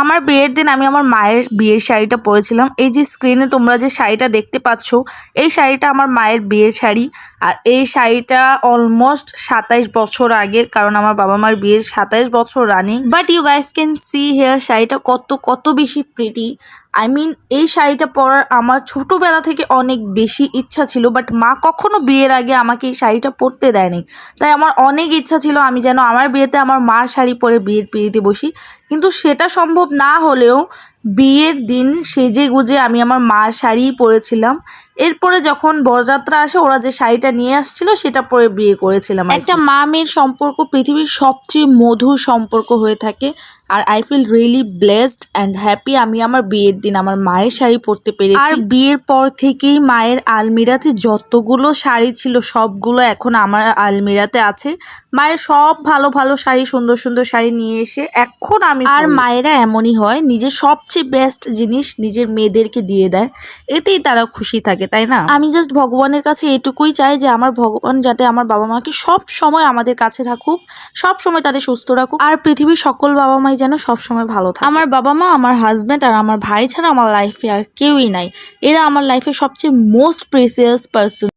আমার বিয়ের দিন আমি আমার মায়ের বিয়ের শাড়িটা পরেছিলাম। এই যে স্ক্রিনে তোমরা যে শাড়িটা দেখতে পাচ্ছ, এই শাড়িটা আমার মায়ের বিয়ের শাড়ি। আর এই শাড়িটা অলমোস্ট 27 বছর আগের, কারণ আমার বাবা মার বিয়ের 27 বছর রানিং। But you guys can see here শাড়িটা কত বেশি প্রিটি। আই মিন এই শাড়িটা পরার আমার ছোটোবেলা থেকে অনেক বেশি ইচ্ছা ছিল, বাট মা কখনো বিয়ের আগে আমাকে এই শাড়িটা পরতে দেয়নি। তাই আমার অনেক ইচ্ছা ছিল আমি যেন আমার বিয়েতে আমার মার শাড়ি পরে বিয়ের পিঁড়িতে বসি, কিন্তু সেটা সম্ভব না হলেও বিয়ের দিন সেজে গুজে আমি আমার মার শাড়িই পরেছিলাম। এরপরে যখন বরযাত্রা আসে, ওরা যে শাড়িটা নিয়ে আসছিল সেটা পরে বিয়ে করেছিলাম। একটা মা মেয়ের সম্পর্ক পৃথিবীর সবচেয়ে মধুর সম্পর্ক হয়ে থাকে। আর I feel really blessed and happy আমি আমার বিয়ের দিন আমার মায়ের শাড়ি পরতে পেরেছি। আর বিয়ের পর থেকেই মায়ের আলমিরাতে যতগুলো শাড়ি ছিল সবগুলো এখন আমার আলমিরাতে আছে। মায়ের সব ভালো ভালো শাড়ি, সুন্দর সুন্দর শাড়ি নিয়ে এসে এখন আমি আর মায়েরা এমনই হয়, নিজের সবচেয়ে বেস্ট জিনিস নিজের মেয়েদেরকে দিয়ে দেয়, এতেই তারা খুশি থাকে, তাই না? আমি জাস্ট ভগবানের কাছে এটুকুই চাই যে আমার ভগবান যাতে আমার বাবা মাকে সব সময় আমাদের কাছে রাখুক, সব সময় তাদের সুস্থ রাখুক, আর পৃথিবীর সকল বাবা মাই যেন সব সময় ভালো থাকে। আমার বাবা মা, আমার হাজব্যান্ড আর আমার ভাই ছাড়া আমার লাইফে আর কেউই নাই। এরা আমার লাইফের সবচেয়ে মোস্ট প্রেসিয়াস পার্সন।